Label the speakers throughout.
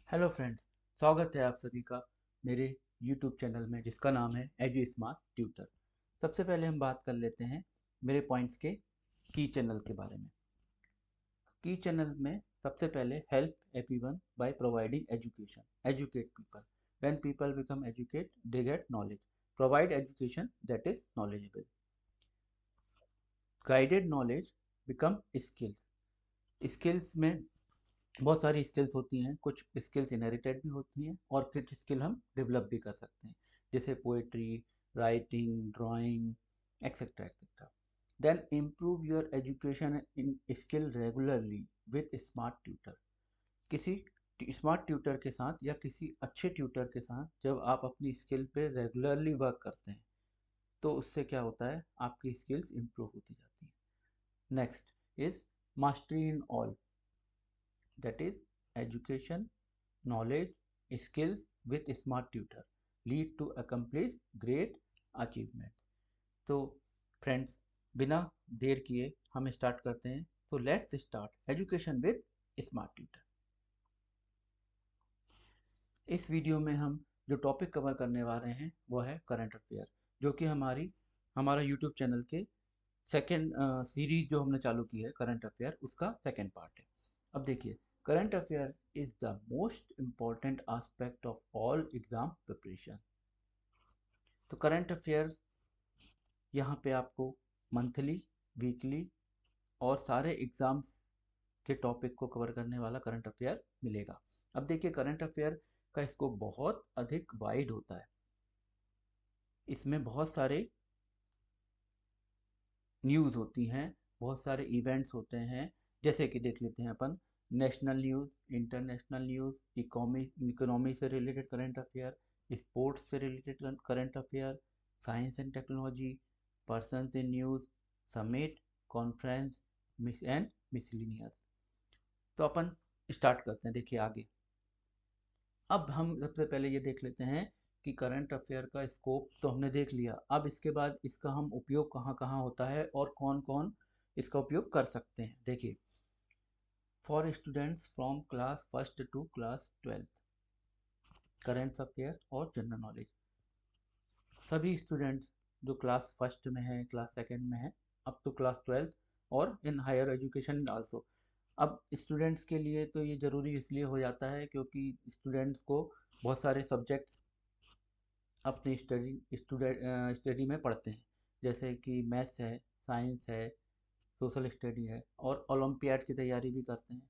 Speaker 1: Hello friends. स्वागत है आप सभी का मेरे यूट्यूब चैनल में जिसका नाम है एजू स्मार्ट ट्यूटर। सबसे पहले हम बात कर लेते हैं मेरे पॉइंट्स के की चैनल के बारे में। की चैनल में सबसे पहले help everyone by providing education, educate people. When people become educate they get knowledge. Provide education that is knowledgeable. Guided knowledge become skills. Skills में बहुत सारी स्किल्स होती हैं, कुछ स्किल्स इनहेरिटेड भी होती हैं और कुछ स्किल हम डेवलप भी कर सकते हैं, जैसे poetry, writing, drawing, etcetera etcetera. Then improve your education in skill regularly with smart tutor. किसी स्मार्ट ट्यूटर के साथ या किसी अच्छे ट्यूटर के साथ जब आप अपनी स्किल पे रेगुलरली वर्क करते हैं तो उससे क्या होता है, आपकी स्किल्स इम्प्रूव होती जाती हैं। Next is mastery in all, that is education, knowledge, skills with smart tutor lead to accomplish great achievements। तो फ्रेंड्स, बिना देर किए हम स्टार्ट करते हैं। तो let's start education with smart tutor. इस वीडियो में हम जो टॉपिक कवर करने वाले हैं वो है करंट अफेयर, जो कि हमारा यूट्यूब चैनल के सेकेंड सीरीज जो हमने चालू की है करंट अफेयर, उसका सेकेंड पार्ट है। अब देखिए, current affair is the most important aspect of all exam preparation. तो करंट अफेयर यहाँ पे आपको मंथली, वीकली और सारे एग्जाम्स के टॉपिक को कवर करने वाला करंट अफेयर मिलेगा। अब देखिए, करंट अफेयर का स्कोप बहुत अधिक वाइड होता है। इसमें बहुत सारे न्यूज़ होती हैं, बहुत सारे इवेंट्स होते हैं। जैसे कि देख लेते हैं अपन, national news, international news, economy से रिलेटेड करंट अफेयर, स्पोर्ट्स से related current affair, science and technology, persons in news, summit, conference, miss and miscellaneous. तो अपन स्टार्ट करते हैं, देखिए आगे। अब हम सबसे पहले ये देख लेते हैं कि करंट अफेयर का स्कोप तो हमने देख लिया। अब इसके बाद इसका हम उपयोग कहाँ कहाँ होता है और कौन कौन इसका उपयोग कर सकते हैं। देखिए, for students from class first to class twelfth, current affair और जनरल नॉलेज। सभी स्टूडेंट्स जो क्लास फर्स्ट में है, क्लास सेकेंड में है, अप टू क्लास ट्वेल्थ, और इन हायर एजुकेशन आल्सो। अब स्टूडेंट्स के लिए तो ये ज़रूरी इसलिए हो जाता है क्योंकि स्टूडेंट्स को बहुत सारे सब्जेक्ट्स अपनी स्टडी में पढ़ते हैं, जैसे कि मैथ्स है, साइंस है, सोशल स्टडी है और ओलंपियाड की तैयारी भी करते हैं।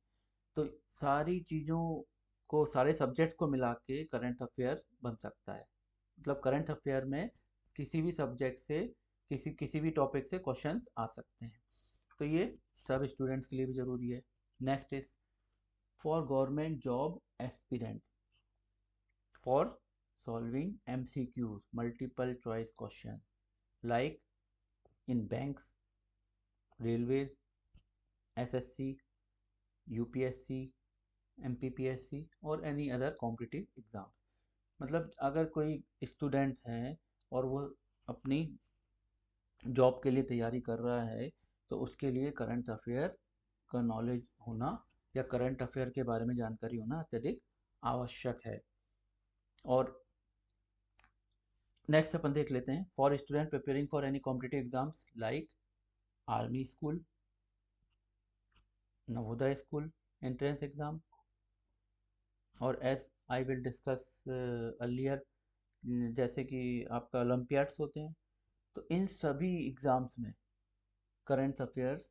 Speaker 1: तो सारी चीज़ों को, सारे सब्जेक्ट्स को मिला के करंट अफेयर बन सकता है। मतलब करंट अफेयर में किसी भी सब्जेक्ट से, किसी किसी भी टॉपिक से क्वेश्चन आ सकते हैं। तो ये सब स्टूडेंट्स के लिए भी ज़रूरी है। Next is for government job aspirants, for solving MCQs, multiple choice question, like in banks, railways, SSC, UPSC, MPPSC और any other competitive exam। मतलब अगर कोई स्टूडेंट है और वो अपनी जॉब के लिए तैयारी कर रहा है तो उसके लिए करंट अफेयर का नॉलेज होना या करंट अफेयर के बारे में जानकारी होना अत्यधिक आवश्यक है। और नेक्स्ट अपन देख लेते हैं, for student preparing for any competitive exams like army school, Navodaya school entrance exam, और as I will discuss earlier, जैसे कि आपका ओलंपियाड्स होते हैं। तो इन सभी एग्ज़ाम्स में करंट अफेयर्स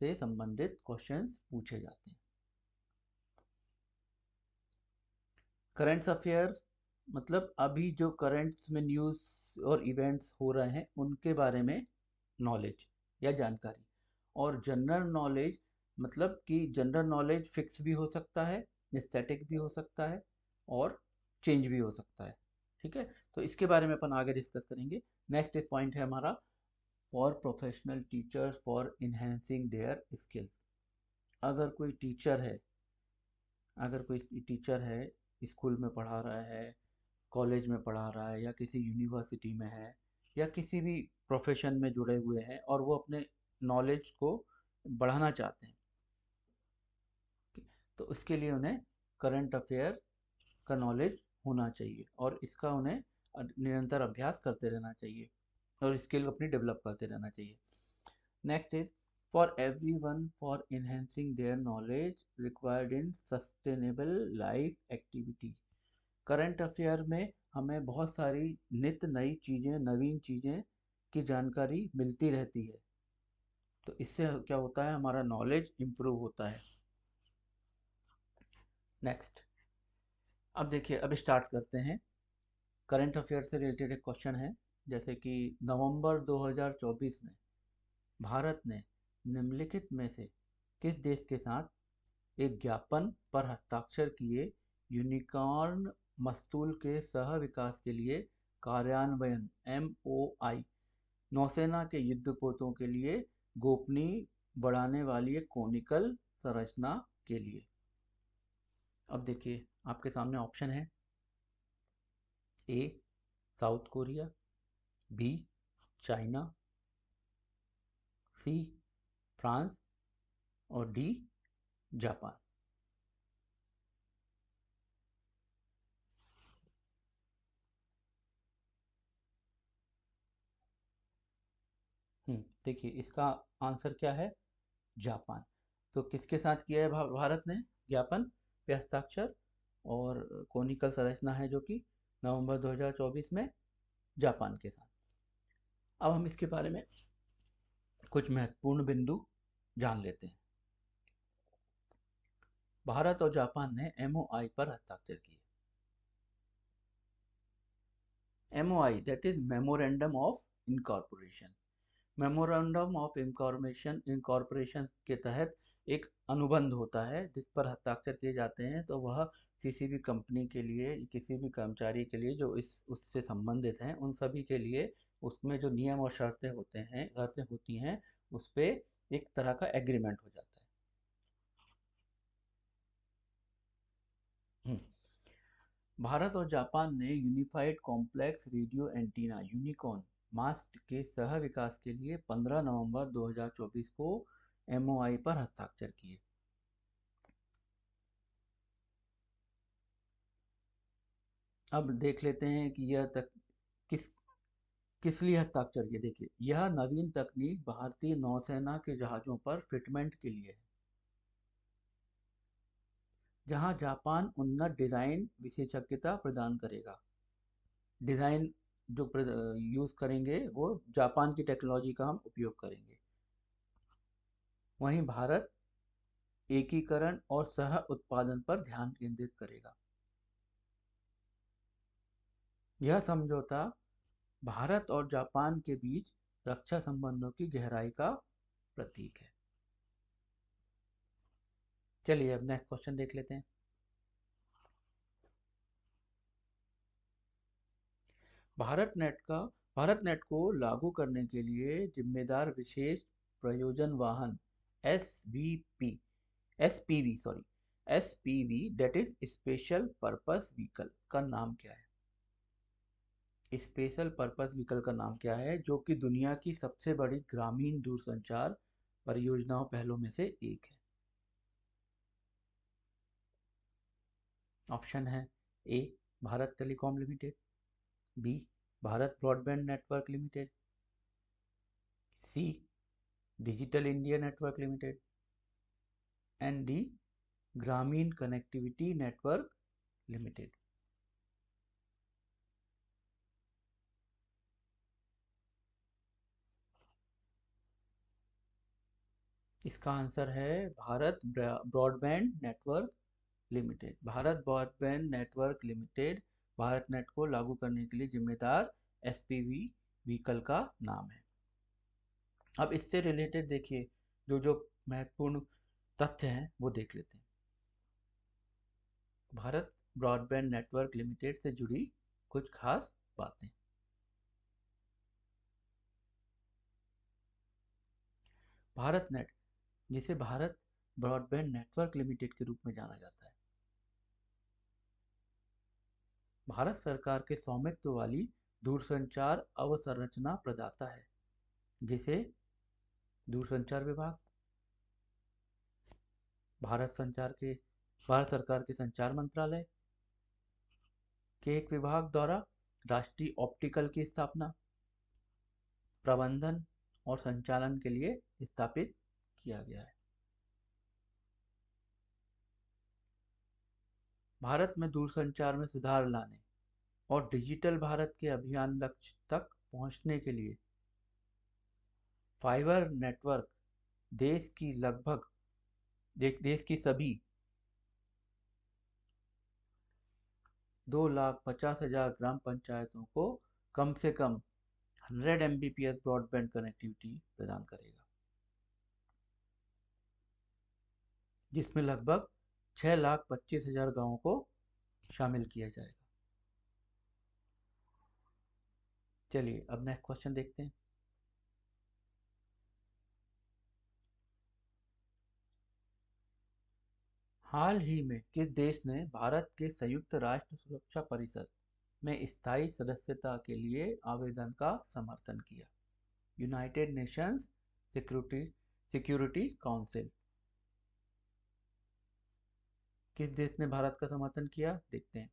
Speaker 1: से संबंधित क्वेश्चंस पूछे जाते हैं। करंट अफेयर्स मतलब अभी जो करंट्स में न्यूज़ और इवेंट्स हो रहे हैं उनके बारे में नॉलेज या जानकारी। और जनरल नॉलेज मतलब कि जनरल नॉलेज फिक्स भी हो सकता है, स्टैटिक भी हो सकता है और चेंज भी हो सकता है। ठीक है, तो इसके बारे में अपन आगे डिस्कस करेंगे। नेक्स्ट पॉइंट है हमारा, for professional teachers for enhancing their skills. अगर कोई टीचर है, अगर कोई टीचर है, स्कूल में पढ़ा रहा है, कॉलेज में पढ़ा रहा है या किसी यूनिवर्सिटी में है या किसी भी प्रोफेशन में जुड़े हुए हैं और वो अपने नॉलेज को बढ़ाना चाहते हैं, तो उसके लिए उन्हें करंट अफेयर का नॉलेज होना चाहिए और इसका उन्हें निरंतर अभ्यास करते रहना चाहिए और स्किल अपनी डेवलप करते रहना चाहिए। Next is for everyone for enhancing their knowledge required in sustainable life activity. Current affair में हमें बहुत सारी नित्य नई चीज़ें, नवीन चीज़ें की जानकारी मिलती रहती है, तो इससे क्या होता है, हमारा नॉलेज इम्प्रूव होता है। नेक्स्ट, अब देखिए, अब स्टार्ट करते हैं। करंट अफेयर से रिलेटेड एक क्वेश्चन है, जैसे कि नवंबर 2024 में भारत ने निम्नलिखित में से किस देश के साथ एक ज्ञापन पर हस्ताक्षर किए यूनिकॉर्न मस्तूल के सह विकास के लिए कार्यान्वयन MOI नौसेना के युद्धपोतों के लिए गोपनीय बढ़ाने वाली एक कोनिकल संरचना के लिए। अब देखिए, आपके सामने ऑप्शन है: A South Korea, B China, C France और डी जापान। देखिए, इसका आंसर क्या है? जापान। तो किसके साथ किया है भारत ने ज्ञापन पे हस्ताक्षर? और कोनिकल संरचना है जो कि नवंबर 2024 में जापान के साथ। अब हम इसके बारे में कुछ महत्वपूर्ण बिंदु जान लेते हैं। भारत और जापान ने MOI पर हस्ताक्षर किए। MOI that is memorandum of incorporation. Memorandum of incorporation के तहत एक अनुबंध होता है जिस पर हस्ताक्षर किए जाते हैं, तो वह किसी भी कंपनी के लिए, किसी भी कर्मचारी के लिए जो इस उससे संबंधित हैं, उन सभी के लिए उसमें जो नियम और शर्तें होती हैं, उस पे एक तरह का एग्रीमेंट हो जाता है। हम्म, भारत और जापान ने unified complex radio antenna unicorn mast के सह विकास के लिए 15 नवंबर 2024 को MOI पर हस्ताक्षर किए। अब देख लेते हैं कि यह तक किस किस लिए हस्ताक्षर किए। देखिए, यह नवीन तकनीक भारतीय नौसेना के जहाज़ों पर फिटमेंट के लिए है, जहां जापान उन्नत डिज़ाइन विशेषज्ञता प्रदान करेगा। डिज़ाइन जो यूज़ करेंगे वो जापान की टेक्नोलॉजी का हम उपयोग करेंगे। वहीं भारत एकीकरण और सह उत्पादन पर ध्यान केंद्रित करेगा। यह समझौता भारत और जापान के बीच रक्षा संबंधों की गहराई का प्रतीक है। चलिए, अब नेक्स्ट क्वेश्चन देख लेते हैं। भारत नेट का भारत नेट को लागू करने के लिए जिम्मेदार विशेष प्रयोजन वाहन SPV that is special purpose vehicle का नाम क्या है? स्पेशल पर्पस व्हीकल का नाम क्या है, जो कि दुनिया की सबसे बड़ी ग्रामीण दूरसंचार परियोजनाओं पहलों में से एक है? ऑप्शन है: A Bharat telecom limited, B Bharat broadband network limited, C digital India network limited and D Gramin connectivity network limited. इसका आंसर है Bharat broadband network limited. Bharat broadband network limited Bharat net को लागू करने के लिए जिम्मेदार एसपीवी व्हीकल का नाम है। अब इससे रिलेटेड देखिए, जो जो महत्वपूर्ण तथ्य हैं वो देख लेते हैं। भारत ब्रॉडबैंड नेटवर्क लिमिटेड से जुड़ी कुछ खास बातें। भारत नेट, जिसे भारत ब्रॉडबैंड नेटवर्क लिमिटेड के रूप में जाना जाता है, भारत सरकार के स्वामित्व वाली दूरसंचार अवसंरचना प्रदाता है, जिसे दूरसंचार विभाग, भारत सरकार के संचार मंत्रालय, के एक विभाग द्वारा राष्ट्रीय ऑप्टिकल की स्थापना, प्रबंधन और संचालन के लिए स्थापित किया गया है। भारत में दूरसंचार में सुधार लाने और डिजिटल भारत के अभियान लक्ष्य तक पहुंचने के लिए फाइबर नेटवर्क देश की लगभग देश की सभी 2,50,000 ग्राम पंचायतों को कम से कम 100 Mbps ब्रॉडबैंड कनेक्टिविटी प्रदान करेगा, जिसमें लगभग 6,25,000 गांवों को शामिल किया जाएगा। चलिए अब नेक्स्ट क्वेश्चन देखते हैं। हाल ही में किस देश ने भारत के संयुक्त राष्ट्र सुरक्षा परिषद में स्थायी सदस्यता के लिए आवेदन का समर्थन किया? United Nations security council. किस देश ने भारत का समर्थन किया, देखते हैं।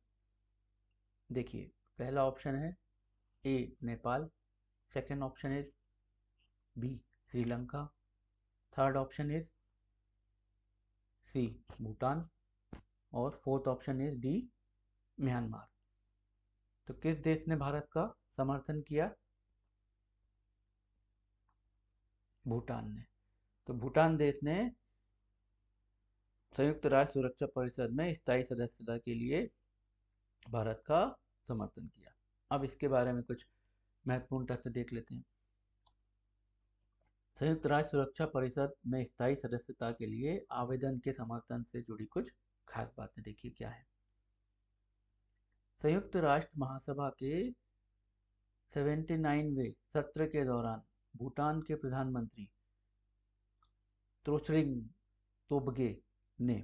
Speaker 1: देखिए, पहला ऑप्शन है A Nepal, second option is B Sri Lanka, third option is C Bhutan और fourth option is D Myanmar. तो किस देश ने भारत का समर्थन किया? भूटान ने। तो भूटान देश ने संयुक्त राष्ट्र सुरक्षा परिषद में स्थायी सदस्यता के लिए भारत का समर्थन किया। अब इसके बारे में कुछ महत्वपूर्ण तथ्य देख लेते हैं। संयुक्त राष्ट्र सुरक्षा परिषद में स्थायी सदस्यता के लिए आवेदन के समर्थन से जुड़ी कुछ खास बातें देखिए क्या है। संयुक्त राष्ट्र महासभा के 79वें सत्र के दौरान भूटान के प्रधानमंत्री त्रोसरिंग तोब्गे ने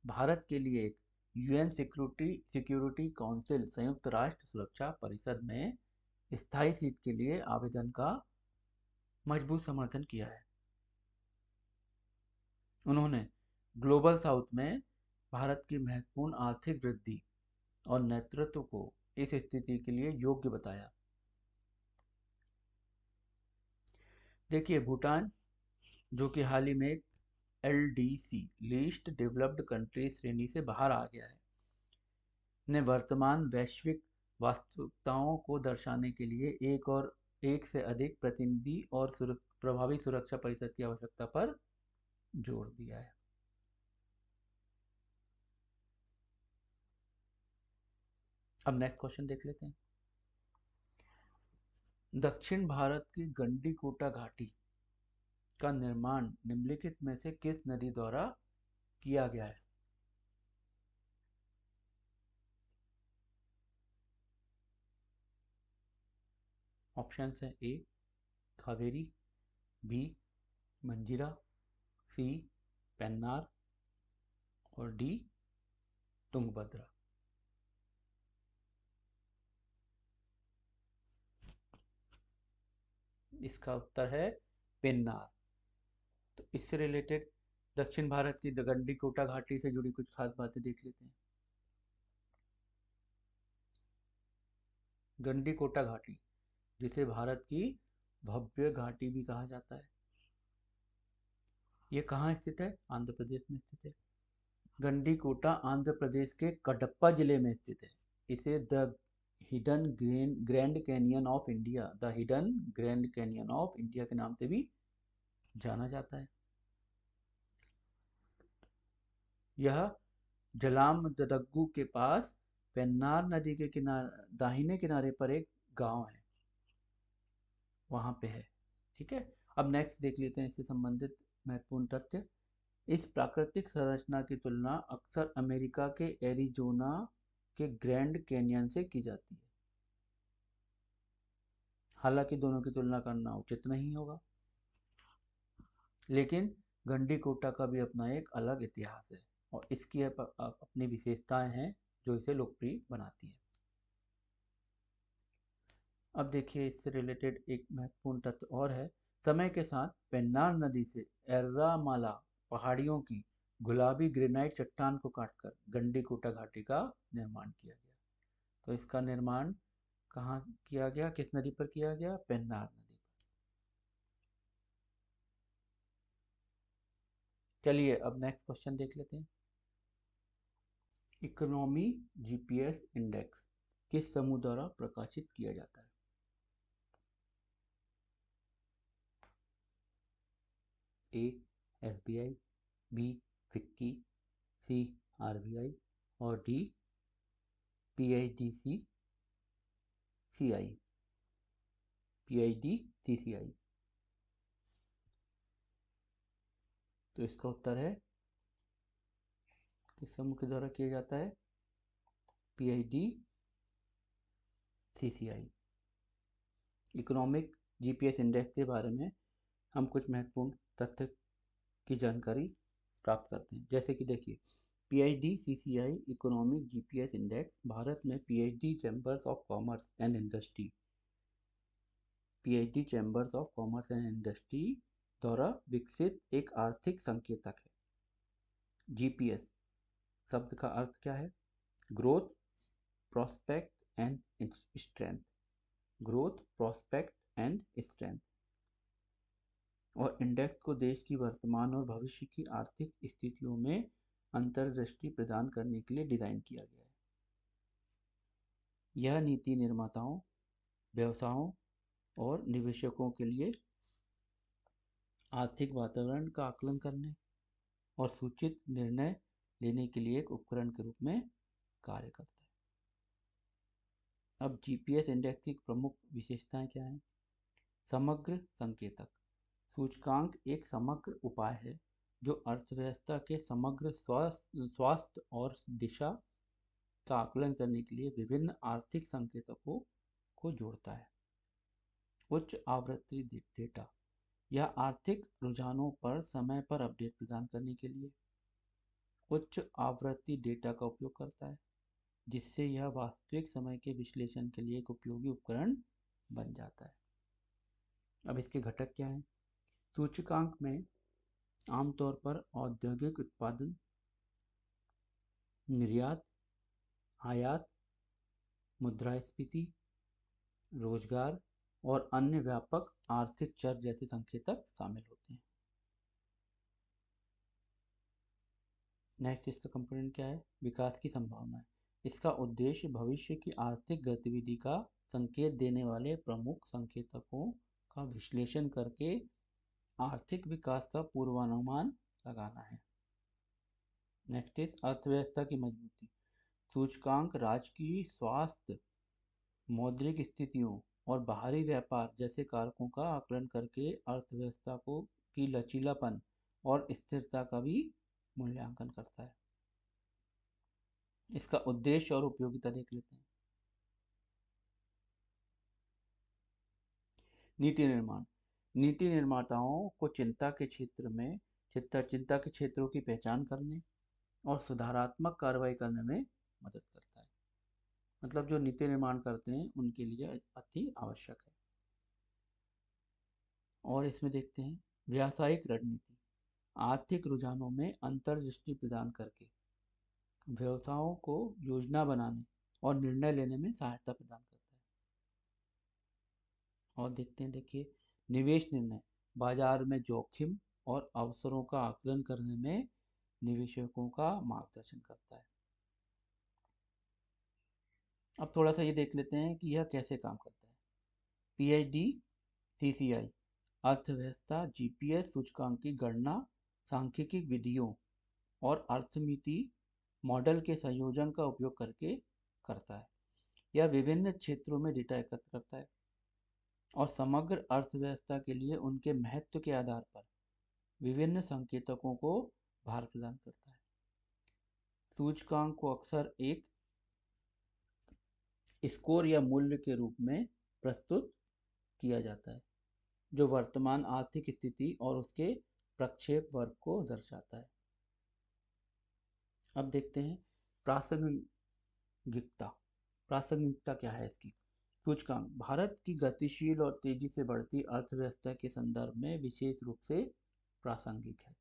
Speaker 1: भारत के लिए एक यूएन सिक्योरिटी काउंसिल संयुक्त राष्ट्र सुरक्षा परिषद में स्थायी सीट के लिए आवेदन का मजबूत समर्थन किया है। उन्होंने ग्लोबल साउथ में भारत की महत्वपूर्ण आर्थिक वृद्धि और नेतृत्व को इस स्थिति के लिए योग्य बताया। देखिए, भूटान जो कि हाल ही में LDC लीस्ट डेवलप्ड कंट्री श्रेणी से बाहर आ गया है, ने वर्तमान वैश्विक वास्तविकताओं को दर्शाने के लिए एक से अधिक प्रतिनिधि और प्रभावी सुरक्षा परिषद की आवश्यकता पर जोर दिया है। अब नेक्स्ट क्वेश्चन देख लेते हैं। दक्षिण भारत की गंडीकोटा घाटी का निर्माण निम्नलिखित में से किस नदी द्वारा किया गया है? ऑप्शन है ए कावेरी, बी मंजीरा, सी पेन्नार और डी तुंगभद्रा। इसका उत्तर है पेन्नार। तो इससे रिलेटेड दक्षिण भारत की गंडीकोटा घाटी से जुड़ी कुछ खास बातें देख लेते हैं। गंडीकोटा घाटी, जिसे भारत की भव्य घाटी भी कहा जाता है, ये कहाँ स्थित है? आंध्र प्रदेश में स्थित है। गंडीकोटा आंध्र प्रदेश के कडप्पा जिले में स्थित है। इसे the hidden grand canyon of India, the hidden grand canyon of India के नाम से भी जाना जाता है। यह जलामदग्गू के पास पेन्नार नदी के दाहिने किनारे पर एक गांव है, वहां पे है। ठीक है, अब नेक्स्ट देख लेते हैं इससे संबंधित महत्वपूर्ण तथ्य। इस प्राकृतिक संरचना की तुलना अक्सर अमेरिका के एरिजोना के ग्रैंड कैनियन से की जाती है। हालांकि दोनों की तुलना करना उचित नहीं होगा, लेकिन गंडीकोटा का भी अपना एक अलग इतिहास है और इसकी अपनी विशेषताएं हैं जो इसे लोकप्रिय बनाती है। अब देखिए, इससे रिलेटेड एक महत्वपूर्ण तथ्य और है। समय के साथ पेन्नार नदी से एर्रामाला पहाड़ियों की गुलाबी ग्रेनाइट चट्टान को काटकर गंडीकोटा घाटी का निर्माण किया गया। तो इसका निर्माण कहाँ किया गया, किस नदी पर किया गया? पेन्नार नदी पर। चलिए अब नेक्स्ट क्वेश्चन देख लेते हैं। इकोनॉमी जीपीएस इंडेक्स किस समूह द्वारा प्रकाशित किया जाता है? ए एसबीआई, बी फिक्की, सी आरबीआई और डी पीआईडीसी सीआई पीआईडीसीसीआई। तो इसका उत्तर है किस समूह के द्वारा किया जाता है? पीआईडीसीसीआई। इकोनॉमिक जीपीएस इंडेक्स के बारे में हम कुछ महत्वपूर्ण तथ्य की जानकारी प्राप्त करते हैं। जैसे कि देखिए, पीआईडीसीसीआई इकोनॉमिक जीपीएस इंडेक्स भारत में PID chambers of commerce and industry द्वारा विकसित एक आर्थिक संकेतक है। जीपीएस शब्द का अर्थ क्या है? Growth, prospect and strength. Growth, prospect and strength. और इंडेक्स को देश की वर्तमान और भविष्य की आर्थिक स्थितियों में अंतर्दृष्टि प्रदान करने के लिए डिजाइन किया गया है। यह नीति निर्माताओं, व्यवसायों और निवेशकों के लिए आर्थिक वातावरण का आकलन करने और सूचित निर्णय लेने के लिए एक उपकरण के रूप में कार्य करता है। अब जीपीएस इंडेक्स की प्रमुख विशेषताएं क्या हैं? समग्र संकेतक। सूचकांक एक समग्र उपाय है जो अर्थव्यवस्था के समग्र स्वास्थ्य और दिशा का आकलन करने के लिए विभिन्न आर्थिक संकेतकों को जोड़ता है। उच्च आवृत्ति डेटा। यह आर्थिक रुझानों पर समय पर अपडेट प्रदान करने के लिए उच्च आवृत्ति डेटा का उपयोग करता है, जिससे यह वास्तविक समय के विश्लेषण के लिए एक उपयोगी उपकरण बन जाता है। अब इसके घटक क्या हैं? सूचकांक में आमतौर पर औद्योगिक उत्पादन, निर्यात, आयात, मुद्रास्फीति, रोजगार और अन्य व्यापक आर्थिक चर जैसे संकेतक शामिल होते हैं। नेक्स्ट इसका कंपोनेंट क्या है? विकास की संभावना है। इसका उद्देश्य भविष्य की आर्थिक गतिविधि का संकेत देने वाले प्रमुख संकेतकों का विश्लेषण करके आर्थिक विकास का पूर्वानुमान लगाना है। नेक्स्ट इज अर्थव्यवस्था की मजबूती। सूचकांक राज्य की स्वास्थ्य, मौद्रिक स्थितियों और बाहरी व्यापार जैसे कारकों का आकलन करके अर्थव्यवस्था को की लचीलापन और स्थिरता का भी मूल्यांकन करता है। इसका उद्देश्य और उपयोगिता देख लेते हैं। नीति निर्माण। नीति निर्माताओं को चिंता के क्षेत्रों की पहचान करने और सुधारात्मक कार्रवाई करने में मदद करता है। मतलब जो नीति निर्माण करते हैं उनके लिए अति आवश्यक है। और इसमें देखते हैं व्यावसायिक रणनीति। आर्थिक रुझानों में अंतर्दृष्टि प्रदान करके व्यवसायों को योजना बनाने और निर्णय लेने में सहायता प्रदान करता है। और देखते हैं, देखिए निवेश निर्णय। बाजार में जोखिम और अवसरों का आकलन करने में निवेशकों का मार्गदर्शन करता है। अब थोड़ा सा ये देख लेते हैं कि यह कैसे काम करता है। पीआईडी सीसीआई अर्थव्यवस्था जीपीएस सूचकांक की गणना सांख्यिकी विधियों और अर्थमिति मॉडल के संयोजन का उपयोग करके करता है। यह विभिन्न क्षेत्रों में डेटा एकत्र करता है और समग्र अर्थव्यवस्था के लिए उनके महत्व के आधार पर विभिन्न संकेतकों को भार प्रदान करता है। सूचकांक को अक्सर एक स्कोर या मूल्य के रूप में प्रस्तुत किया जाता है जो वर्तमान आर्थिक स्थिति और उसके प्रक्षेप वर्ग को दर्शाता है। अब देखते हैं प्रासंगिकता। प्रासंगिकता क्या है इसकी? सूचकांक भारत की गतिशील और तेजी से बढ़ती अर्थव्यवस्था के संदर्भ में विशेष रूप से प्रासंगिक है।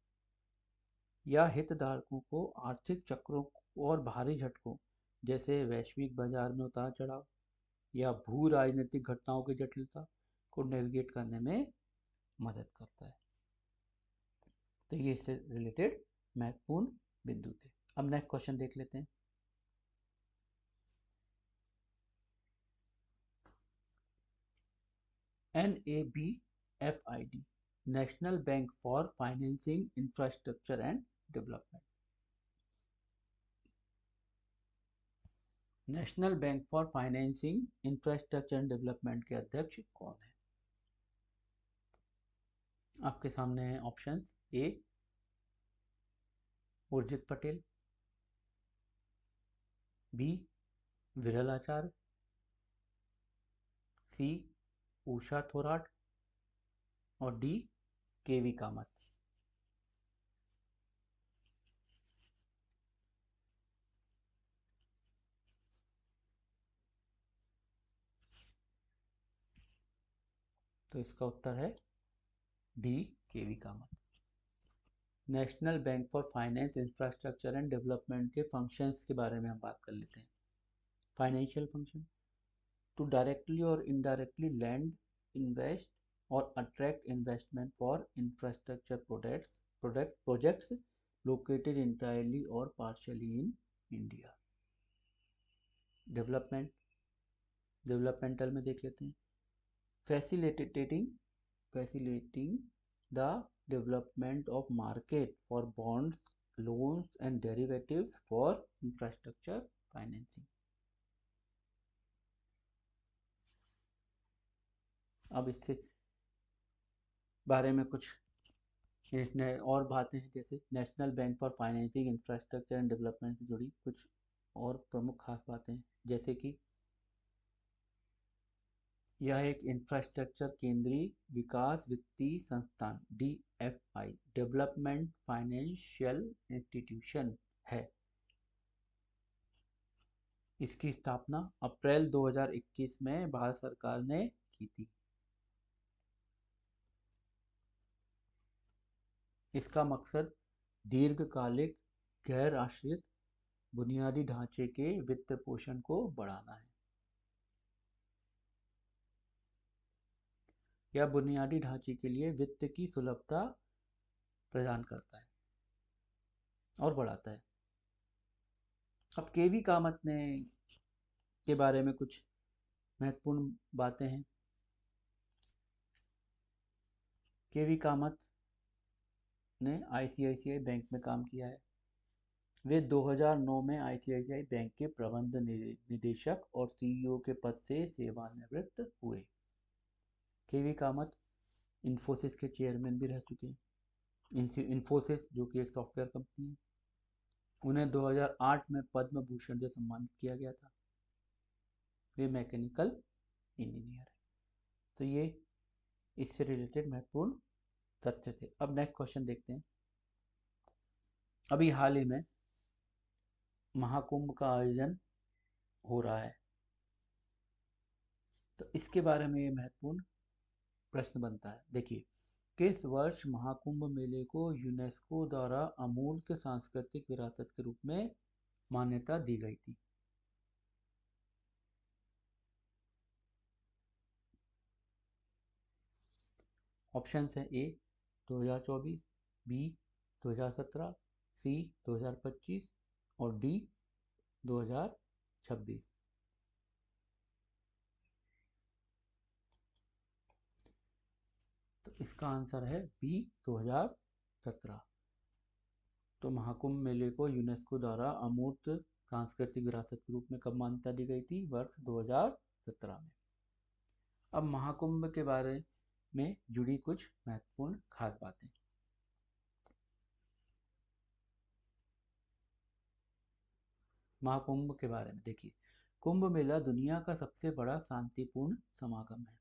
Speaker 1: यह हितधारकों को आर्थिक चक्रों और बाहरी झटकों जैसे वैश्विक बाजार में उतार चढ़ाव या भू राजनीतिक घटनाओं की जटिलता को नेविगेट करने में मदद करता है। तो ये इससे रिलेटेड महत्वपूर्ण बिंदु थे। अब नेक्स्ट क्वेश्चन देख लेते हैं। NABFID, national bank for financing infrastructure and development. National bank for financing infrastructure and development के अध्यक्ष कौन है? आपके सामने है option A Urjit Patel, B Viral Acharya, सी उषा थोराट और डी केवी कामत। तो इसका उत्तर है D K V Kamath. National bank for finance infrastructure and development के फंक्शंस के बारे में हम बात कर लेते हैं। फाइनेंशियल फंक्शन: टू डायरेक्टली और इनडायरेक्टली लैंड, इन्वेस्ट और attract investment for infrastructure projects located entirely और पार्शियली इन इंडिया। डेवलपमेंटल में देख लेते हैं। Facilitating the development of market for bonds, loans and derivatives for infrastructure financing. अब इससे बारे में कुछ और बातें हैं, जैसे national bank for financing infrastructure and development से जुड़ी कुछ और प्रमुख खास बातें हैं, जैसे कि यह एक इंफ्रास्ट्रक्चर केंद्रीय विकास वित्तीय संस्थान DFI डेवलपमेंट फाइनेंशियल इंस्टीट्यूशन है। इसकी स्थापना अप्रैल 2021 में भारत सरकार ने की थी। इसका मकसद दीर्घकालिक गैर आश्रित बुनियादी ढांचे के वित्त पोषण को बढ़ाना है। यह बुनियादी ढांचे के लिए वित्त की सुलभता प्रदान करता है और बढ़ाता है। अब केवी कामत ने के बारे में कुछ महत्वपूर्ण बातें हैं। केवी कामत ने ICICI बैंक में काम किया है। वे 2009 में ICICI बैंक के प्रबंध निदेशक और CEO के पद से सेवानिवृत्त हुए। केवी कामत इन्फोसिस के चेयरमैन भी रह चुके हैं। इन्फोसिस जो कि एक सॉफ्टवेयर कंपनी है, उन्हें 2008 में पद्म भूषण से सम्मानित किया गया था। वे मैकेनिकल इंजीनियर है। तो ये इससे रिलेटेड महत्वपूर्ण तथ्य थे। अब नेक्स्ट क्वेश्चन देखते हैं। अभी हाल ही में महाकुंभ का आयोजन हो रहा है, तो इसके बारे में ये महत्वपूर्ण प्रश्न बनता है। देखिए, किस वर्ष महाकुंभ मेले को यूनेस्को द्वारा अमूर्त सांस्कृतिक विरासत के रूप में मान्यता दी गई थी? ऑप्शन है ए 2024, बी 2017, सी 2025 और डी 2026। तो इसका आंसर है बी 2017। तो महाकुंभ मेले को यूनेस्को द्वारा अमूर्त सांस्कृतिक विरासत के रूप में कब मान्यता दी गई थी? वर्ष 2017 में। अब महाकुंभ के बारे में जुड़ी कुछ महत्वपूर्ण खास बातें। महाकुंभ के बारे में देखिए, कुंभ मेला दुनिया का सबसे बड़ा शांतिपूर्ण समागम है,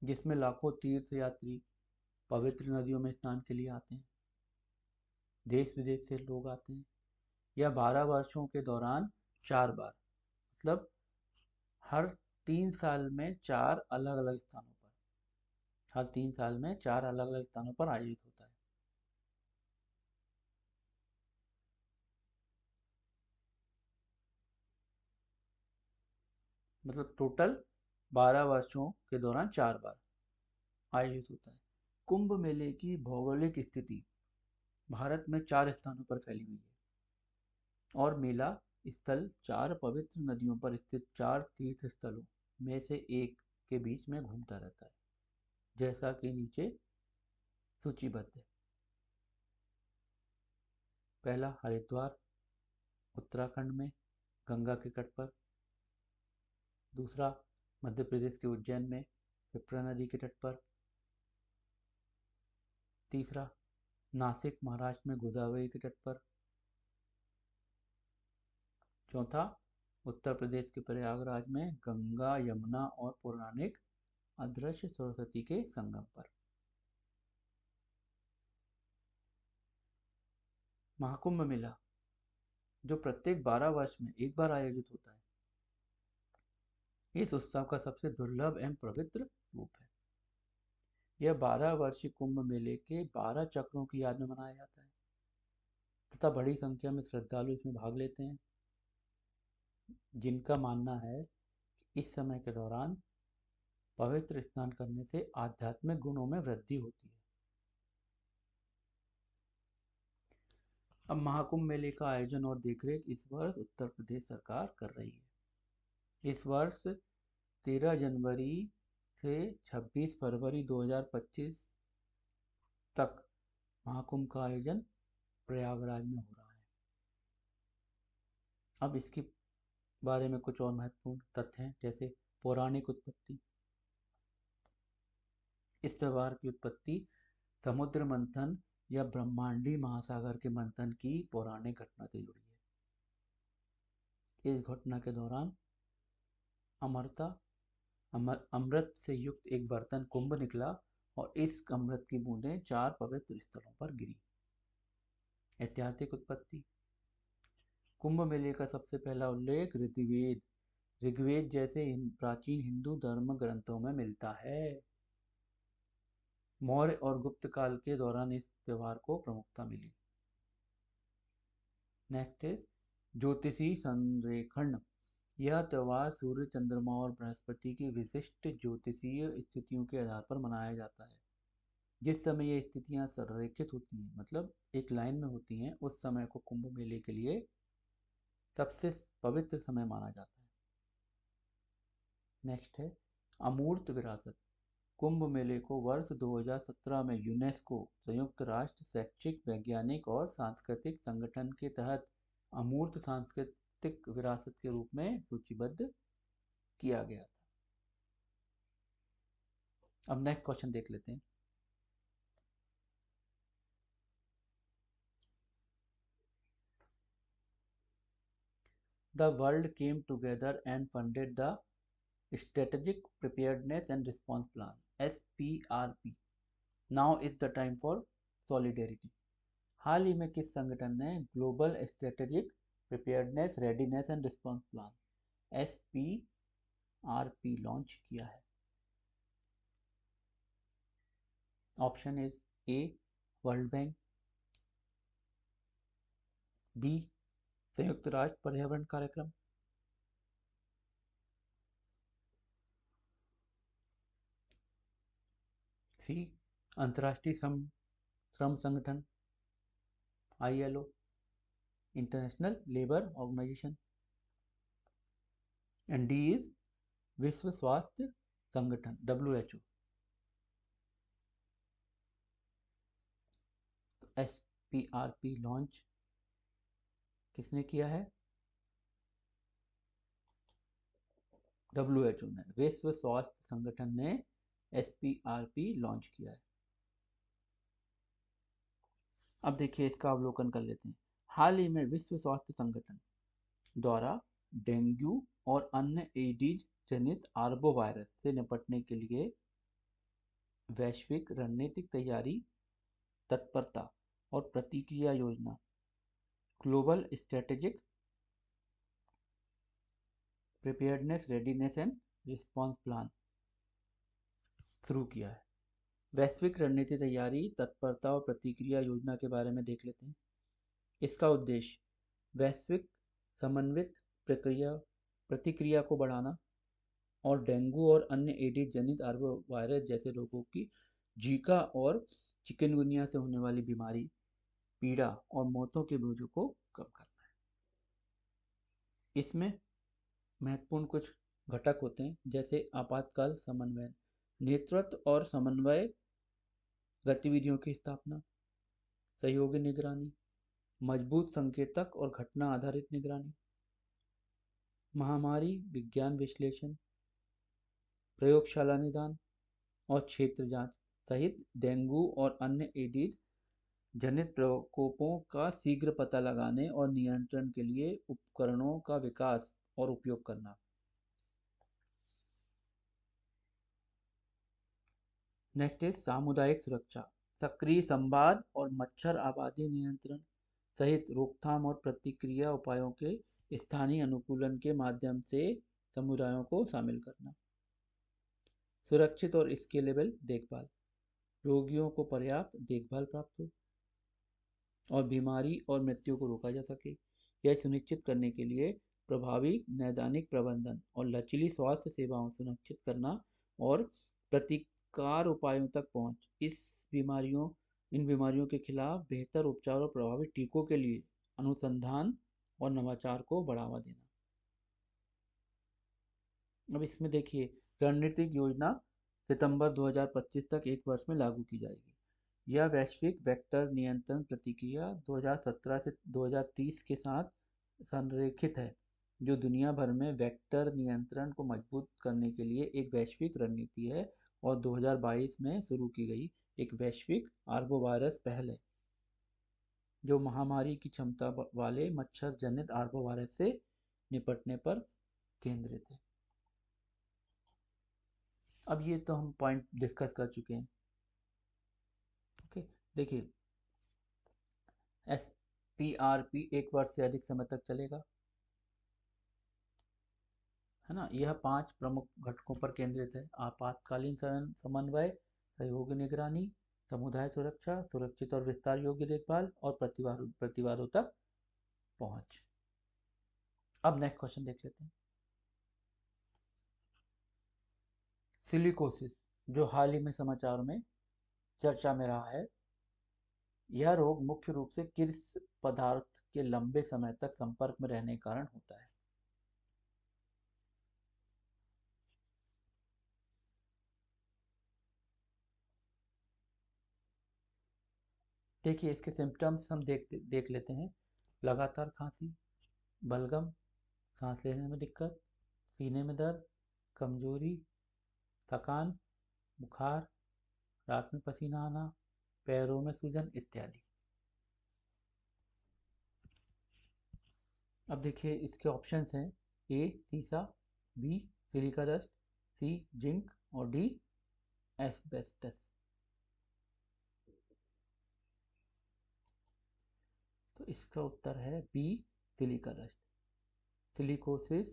Speaker 1: जिसमें लाखों तीर्थ यात्री पवित्र नदियों में स्नान के लिए आते हैं। देश विदेश से लोग आते हैं। यह 12 वर्षों के दौरान 4 बार, मतलब हर 3 साल में 4 अलग अलग स्थानों पर, हर 3 साल में 4 अलग अलग स्थानों पर आयोजित होता है। मतलब टोटल 12 वर्षों के दौरान 4 बार आयोजित होता है। कुंभ मेले की भौगोलिक स्थिति भारत में 4 स्थानों पर फैली हुई है और मेला स्थल 4 पवित्र नदियों पर स्थित 4 तीर्थ स्थलों में से एक के बीच में घूमता रहता है, जैसा कि नीचे सूचीबद्ध है। पहला हरिद्वार उत्तराखंड में गंगा के तट पर। दूसरा मध्य प्रदेश के उज्जैन में क्षिप्रा नदी के तट पर। तीसरा नासिक महाराष्ट्र में गोदावरी के तट पर। चौथा उत्तर प्रदेश के प्रयागराज में गंगा यमुना और पौराणिक अदृश्य सरस्वती के संगम पर। महाकुंभ मेला जो प्रत्येक 12 वर्ष में एक बार आयोजित होता है, इस उत्सव का सबसे दुर्लभ एवं पवित्र रूप है। यह 12 वर्षीय कुंभ मेले के 12 चक्रों की याद में मनाया जाता है तथा बड़ी संख्या में श्रद्धालु इसमें भाग लेते हैं, जिनका मानना है कि इस समय के दौरान पवित्र स्नान करने से आध्यात्मिक गुणों में वृद्धि होती है। अब महाकुंभ मेले का आयोजन और देखरेख इस वर्ष उत्तर प्रदेश सरकार कर रही है। इस वर्ष 13 जनवरी से 26 फरवरी 2025 तक महाकुंभ का आयोजन प्रयागराज में हो रहा है। अब इसके बारे में कुछ और महत्वपूर्ण तथ्य हैं, जैसे पौराणिक उत्पत्ति। इस त्योहार की उत्पत्ति समुद्र मंथन या ब्रह्मांडीय महासागर के मंथन की पौराणिक घटना से जुड़ी है। इस घटना के दौरान अमृत से युक्त एक बर्तन कुंभ निकला और इस अमृत की बूंदें 4 पवित्र स्थलों पर गिरी। ऐतिहासिक उत्पत्ति। कुंभ मेले का सबसे पहला उल्लेख ऋग्वेद जैसे प्राचीन हिंदू धर्म ग्रंथों में मिलता है। मौर्य और गुप्त काल के दौरान इस त्योहार को प्रमुखता मिली। नेक्स्ट है ज्योतिषी संरेखण। यह त्योहार सूर्य, चंद्रमा और बृहस्पति की विशिष्ट ज्योतिषीय स्थितियों के आधार पर मनाया जाता है। जिस समय ये स्थितियां संरेखित होती हैं, मतलब एक लाइन में होती हैं, उस समय को कुंभ मेले के लिए सबसे पवित्र समय माना जाता है। नेक्स्ट है अमूर्त विरासत। कुंभ मेले को वर्ष 2017 में यूनेस्को संयुक्त राष्ट्र शैक्षिक, वैज्ञानिक और सांस्कृतिक संगठन के तहत अमूर्त सांस्कृतिक विरासत के रूप में सूचीबद्ध किया गया था। अब नेक्स्ट क्वेश्चन देख लेते हैं। The world came together and funded the Strategic Preparedness and Response Plan (SPRP). Now is the time for solidarity. हाल ही में किस संगठन ने global strategic preparedness, readiness and response plan SPRP launch किया है? Option is A world bank, B संयुक्त राष्ट्र पर्यावरण कार्यक्रम, सी अंतर्राष्ट्रीय श्रम संगठन ILO, international labour organisation, and D is विश्व स्वास्थ्य संगठन WHO। SPRP लॉन्च किसने किया है? WHO ने, विश्व स्वास्थ्य संगठन ने SPRP लॉन्च किया है। अब देखिए इसका अवलोकन कर लेते हैं। हाल ही में विश्व स्वास्थ्य संगठन द्वारा डेंगू और अन्य एडीज जनित आर्बोवायरस से निपटने के लिए वैश्विक रणनीतिक तैयारी, तत्परता और प्रतिक्रिया योजना global strategic preparedness, readiness and response plan शुरू किया है। वैश्विक रणनीति तैयारी, तत्परता और प्रतिक्रिया योजना के बारे में देख लेते हैं। इसका उद्देश्य वैश्विक समन्वित प्रतिक्रिया को बढ़ाना, और डेंगू और अन्य एडिस जनित आर्बो वायरस जैसे रोगों की, जीका और चिकनगुनिया से होने वाली बीमारी, पीड़ा और मौतों के बोझों को कम करना है। इसमें महत्वपूर्ण कुछ घटक होते हैं, जैसे आपातकाल समन्वय, नेतृत्व और समन्वय गतिविधियों की स्थापना, सहयोगी निगरानी, मजबूत संकेतक और घटना आधारित निगरानी, महामारी विज्ञान विश्लेषण, प्रयोगशाला निदान और क्षेत्र जांच सहित डेंगू और अन्य एडिस जनित प्रकोपों का शीघ्र पता लगाने और नियंत्रण के लिए उपकरणों का विकास और उपयोग करना। नेक्स्ट इज सामुदायिक सुरक्षा, सक्रिय संवाद और मच्छर आबादी नियंत्रण सहित रोकथाम और प्रतिक्रिया उपायों के स्थानीय अनुकूलन के माध्यम से समुदायों को शामिल करना। सुरक्षित और स्केलेबल देखभाल, रोगियों को पर्याप्त देखभाल प्राप्त हो और बीमारी और मृत्यु को रोका जा सके। यह सुनिश्चित करने के लिए प्रभावी नैदानिक प्रबंधन और लचीली स्वास्थ्य सेवाओं सुनिश्चित करना और प्रतिकार उपायों तक पहुंच, इन बीमारियों के खिलाफ बेहतर उपचार और प्रभावी टीकों के लिए अनुसंधान और नवाचार को बढ़ावा देना। अब इसमें देखिए, रणनीतिक योजना सितंबर 2025 तक एक वर्ष में लागू की जाएगी। यह वैश्विक वेक्टर नियंत्रण प्रतिक्रिया 2017 से 2030 के साथ संरेखित है, जो दुनिया भर में वेक्टर नियंत्रण को मजबूत करने के लिए एक वैश्विक रणनीति है और 2022 में शुरू की गई एक वैश्विक आर्बोवायरस पहल है, जो महामारी की क्षमता वाले मच्छर जनित आर्बोवायरस से निपटने पर केंद्रित है। अब ये तो हम पॉइंट डिस्कस कर चुके हैं। ओके, देखिए, SPRP एक वर्ष से अधिक समय तक चलेगा, है ना। यह 5 प्रमुख घटकों पर केंद्रित है: आपातकालीन समन्वय, सहयोगी निगरानी, समुदाय सुरक्षा, सुरक्षित और विस्तार योग्य देखभाल और प्रतिवारों तक पहुंच। अब नेक्स्ट क्वेश्चन देख लेते हैं। सिलिकोसिस, जो हाल ही में समाचारों में चर्चा में रहा है, यह रोग मुख्य रूप से किस पदार्थ के लंबे समय तक संपर्क में रहने के कारण होता है? देखिए, इसके सिम्टम्स हम देख लेते हैं। लगातार खांसी, बलगम, सांस लेने में दिक्कत, सीने में दर्द, कमजोरी, थकान, बुखार, रात में पसीना आना, पैरों में सूजन इत्यादि। अब देखिए, इसके ऑप्शंस हैं: ए सीसा, बी सिलिका डस्ट, सी जिंक और डी एस्बेस्टस। तो इसका उत्तर है बी सिलिका डस्ट। सिलिकोसिस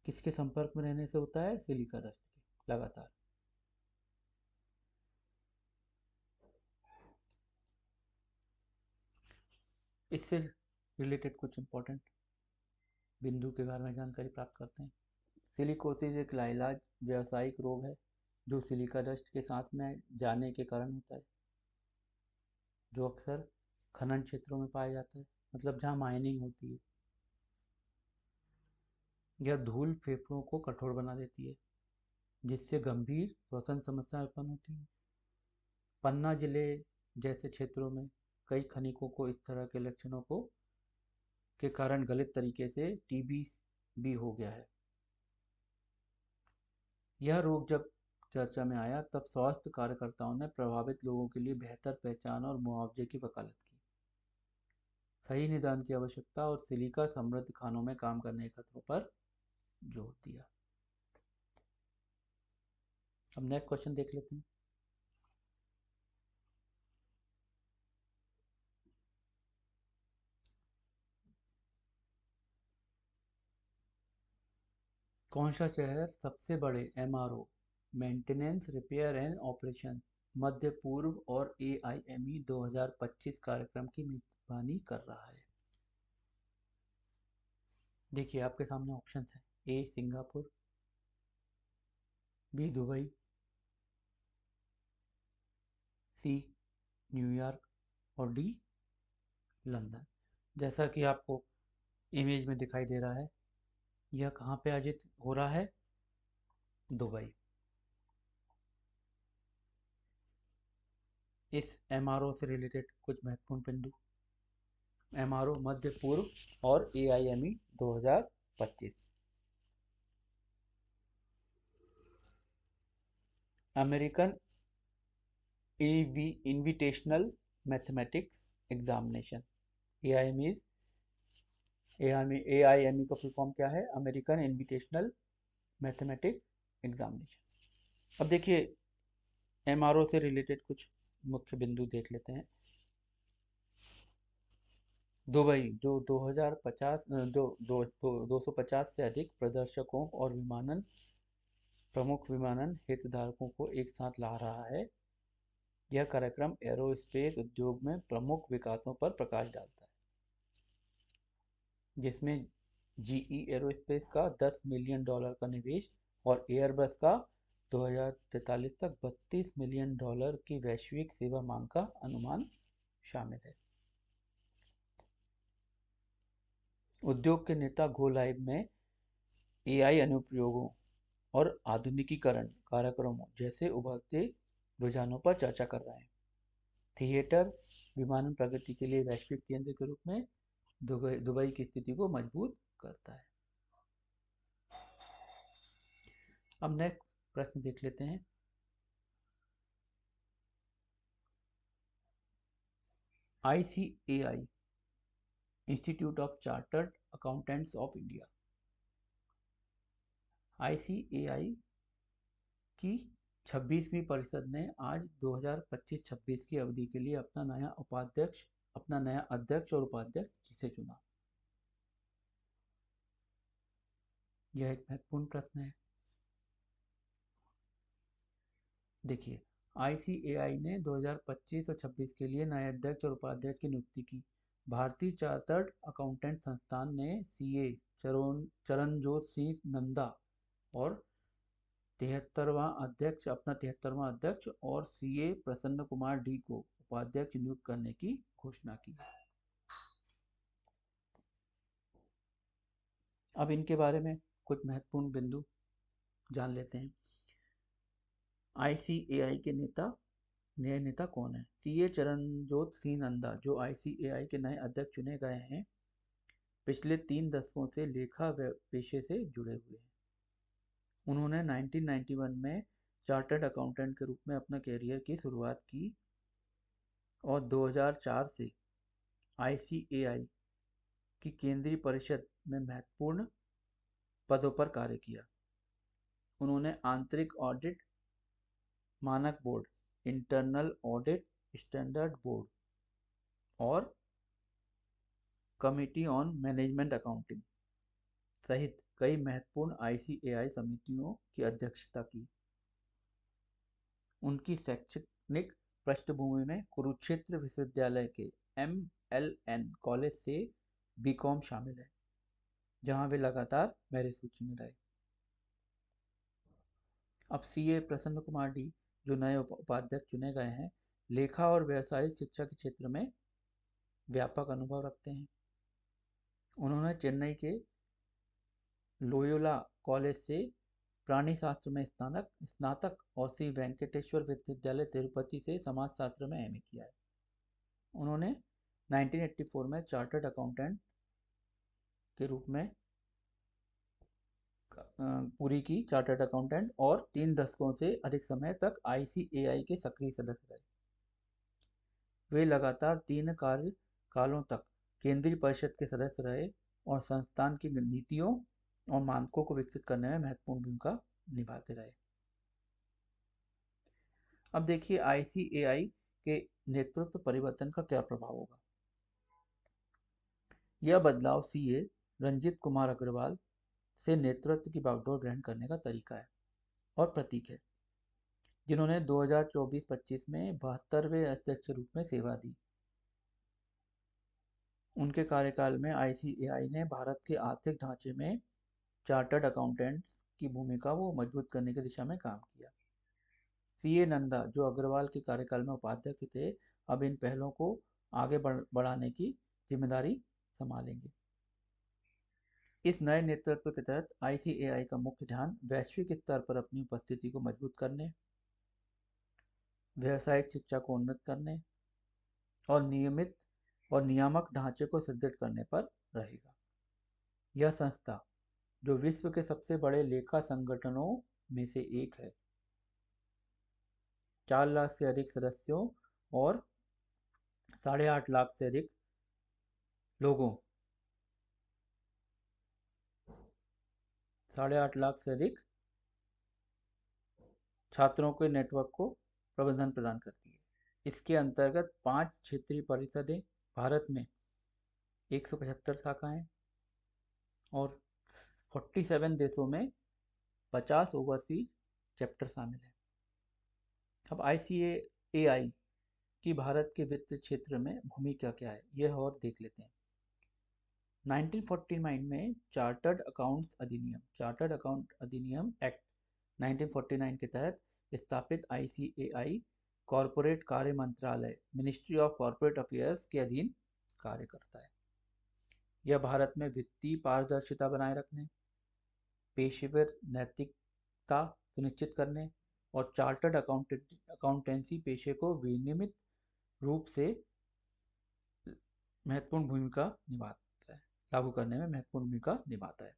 Speaker 1: किसके संपर्क में रहने से होता है? सिलिका डस्ट के लगातार। इससे रिलेटेड कुछ इंपॉर्टेंट बिंदु के बारे में जानकारी प्राप्त करते हैं। सिलिकोसिस एक लाइलाज व्यावसायिक रोग है जो सिलिका डस्ट के साथ में जाने के कारण होता है, जो अक्सर खनन क्षेत्रों में पाया जाता है, मतलब जहाँ माइनिंग होती है। यह धूल फेफड़ों को कठोर बना देती है, जिससे गंभीर श्वसन समस्याएं उत्पन्न होती हैं। पन्ना जिले जैसे क्षेत्रों में कई खनिकों को इस तरह के लक्षणों को के कारण गलत तरीके से टीबी भी हो गया है। यह रोग जब चर्चा में आया तब स्वास्थ्य कार्यकर्ताओं ने प्रभावित लोगों के लिए बेहतर पहचान और मुआवजे की वकालत की, सही निदान की आवश्यकता और सिलिका समृद्ध खानों में काम करने के खतरों पर जोर दिया। अब नेक्स्ट क्वेश्चन देख लेते हैं। कौन सा शहर सबसे बड़े MRO maintenance repair and operation मध्य पूर्व और AIME 2025 कार्यक्रम की मेजबानी कर रहा है? देखिए आपके सामने ऑप्शन है, A Singapore, B Dubai, C New York और डी लंदन। जैसा कि आपको इमेज में दिखाई दे रहा है, यह कहाँ पे आयोजित हो रहा है? दुबई। इस एमआरओ से रिलेटेड कुछ महत्वपूर्ण बिंदु। एमआरओ मध्य पूर्व और AIME 2025। American invitational mathematics examination. AIME, AIME का फुल फॉर्म क्या है? American invitational mathematics examination. अब देखिए एमआरओ से रिलेटेड कुछ मुख्य बिंदु देख लेते हैं। दुबई जो 2050 जो 250 से अधिक प्रदर्शकों और प्रमुख विमानन हितधारकों को एक साथ ला रहा है। यह कार्यक्रम एरोस्पेस उद्योग में प्रमुख विकासों पर प्रकाश डालता है, जिसमें जीई एरोस्पेस का $10 मिलियन का निवेश और एयरबस का 2043 तक $32 मिलियन की वैश्विक सेवा मांग का अनुमान शामिल है। उद्योग के नेता गो लाइव में एआई अनुप्रयोगों और आधुनिकीकरण कार्यक्रमों जैसे उभरते रुझानों पर चर्चा कर रहे हैं। थिएटर विमानन प्रगति के लिए वैश्विक केंद्र के रूप में दुबई की स्थिति को मजबूत करता है। अब नेक्स्ट प्रश्न देख लेते हैं। ICAI institute of chartered accountants of India, ICAI की 26वीं परिषद ने आज 2025-26 की अवधि के लिए अपना नया अध्यक्ष और उपाध्यक्ष जिसे चुना। यह एक महत्वपूर्ण प्रश्न है। देखिए ICAI ने 2025 और 26 के लिए नए अध्यक्ष और उपाध्यक्ष की नियुक्ति की। भारतीय चार्टर्ड अकाउंटेंट संस्थान ने सीए चरणजोत सिंह नंदा और 73वां अध्यक्ष और सीए प्रसन्न कुमार डी को उपाध्यक्ष नियुक्त करने की घोषणा की। अब इनके बारे में कुछ महत्वपूर्ण बिंदु जान लेते हैं। ICAI के नए नेता कौन है? सीए चरणजोत सिंह नंदा, जो ICAI के नए अध्यक्ष चुने गए हैं, पिछले 3 दशकों से लेखा पेशे से जुड़े हुए हैं। उन्होंने 1991 में चार्टर्ड अकाउंटेंट के रूप में अपना करियर की शुरुआत की और 2004 से ICAI की केंद्रीय परिषद में महत्वपूर्ण पदों पर कार्य किया। उन्होंने आंतरिक ऑडिट मानक board, internal audit standard board और कमिटी ऑन मैनेजमेंट अकाउंटिंग सहित कई महत्वपूर्ण ICAI समितियों की अध्यक्षता की। उनकी शैक्षणिक पृष्ठभूमि में कुरुक्षेत्र विश्वविद्यालय के MLN कॉलेज से बीकॉम शामिल है, जहां वे लगातार मेरिट सूची में रहे। अब सीए प्रसन्न कुमार डी, जो नए उपाध्यक्ष चुने गए हैं, लेखा और व्यवसायिक शिक्षा के क्षेत्र में व्यापक अनुभव रखते हैं। उन्होंने चेन्नई के लोयोला कॉलेज से प्राणीशास्त्र में स्नातक और श्री वेंकटेश्वर विश्वविद्यालय तिरुपति से समाजशास्त्र में MA किया है। उन्होंने 1984 में चार्टर्ड अकाउंटेंट के रूप में पूरी की चार्टर्ड अकाउंटेंट और 3 दशकों से अधिक समय तक ICAI के सक्रिय सदस्य रहे। वे लगातार 3 कार्यकालों तक केंद्रीय परिषद के सदस्य रहे और संस्थान की नीतियों और मानकों को विकसित करने में महत्वपूर्ण भूमिका निभाते रहे। अब देखिए ICAI के नेतृत्व परिवर्तन का क्या प्रभाव होगा। यह बदलाव सीए रंजीत कुमार अग्रवाल से नेतृत्व की बागडोर ग्रहण करने का तरीका है और प्रतीक है, जिन्होंने 2024-25 में 72वें अध्यक्ष के रूप में सेवा दी। उनके कार्यकाल में आईसीएआई ने भारत के आर्थिक ढांचे में चार्टर्ड अकाउंटेंट्स की भूमिका को मजबूत करने की दिशा में काम किया। सीए नंदा, जो अग्रवाल के कार्यकाल में उपाध्यक्ष थे, अब इन पहलों को आगे बढ़ाने की जिम्मेदारी संभालेंगे। इस नए नेतृत्व के तहत आईसीएआई का मुख्य ध्यान वैश्विक स्तर पर अपनी उपस्थिति को मजबूत करने, व्यावसायिक शिक्षा को उन्नत करने और नियमित और नियामक ढांचे को सुदृढ़ करने पर रहेगा। यह संस्था, जो विश्व के सबसे बड़े लेखा संगठनों में से एक है, 4 लाख से अधिक सदस्यों और 8.5 लाख से अधिक लोगों 8.5 लाख से अधिक छात्रों के नेटवर्क को प्रबंधन प्रदान करती है। इसके अंतर्गत 5 क्षेत्रीय परिषदें, भारत में 175 शाखाएं और 47 देशों में 50 ओवरसीज चैप्टर शामिल हैं। अब आईसीएआई की भारत के वित्त क्षेत्र में भूमिका क्या है, यह और देख लेते हैं। 1949 में चार्टर्ड अकाउंट अधिनियम एक्ट 1949 के तहत स्थापित आईसीएआई कॉरपोरेट कार्य मंत्रालय, मिनिस्ट्री ऑफ कॉरपोरेट अफेयर्स के अधीन कार्य करता है। यह भारत में वित्तीय पारदर्शिता बनाए रखने, पेशेवर नैतिकता सुनिश्चित करने और चार्टर्ड अकाउंटेंसी पेशे को विनियमित रूप से महत्वपूर्ण भूमिका निभाता है लागू करने में महत्वपूर्ण भूमिका निभाता है।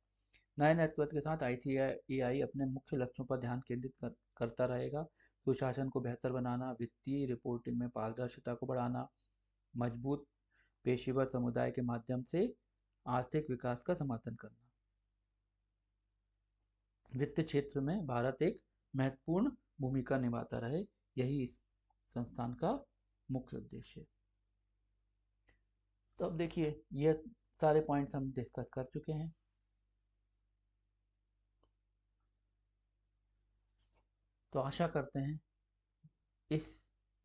Speaker 1: नए नेतृत्व के साथ आईसीएआई अपने मुख्य लक्ष्यों पर ध्यान केंद्रित करता रहेगा। सुशासन को बेहतर बनाना, वित्तीय रिपोर्टिंग में पारदर्शिता को बढ़ाना, मजबूत पेशेवर समुदाय के माध्यम से आर्थिक विकास का समर्थन करना। वित्त क्षेत्र में भारत एक महत्वपूर्ण भूमिका निभाता रहे, यही इस संस्थान का मुख्य उद्देश्य है। तो अब देखिए, ये सारे पॉइंट्स हम डिस्कस कर चुके हैं। तो आशा करते हैं इस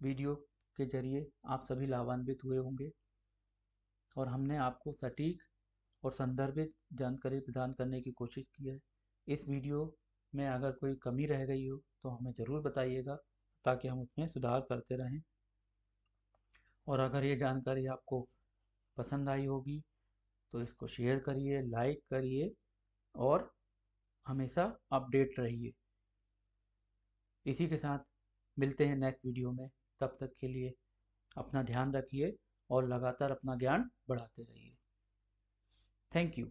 Speaker 1: वीडियो के जरिए आप सभी लाभान्वित हुए होंगे और हमने आपको सटीक और संदर्भित जानकारी प्रदान करने की कोशिश की है। इस वीडियो में अगर कोई कमी रह गई हो तो हमें ज़रूर बताइएगा, ताकि हम उसमें सुधार करते रहें। और अगर ये जानकारी आपको पसंद आई होगी तो इसको शेयर करिए, लाइक करिए और हमेशा अपडेट रहिए। इसी के साथ मिलते हैं नेक्स्ट वीडियो में। तब तक के लिए अपना ध्यान रखिए और लगातार अपना ज्ञान बढ़ाते रहिए। Thank you.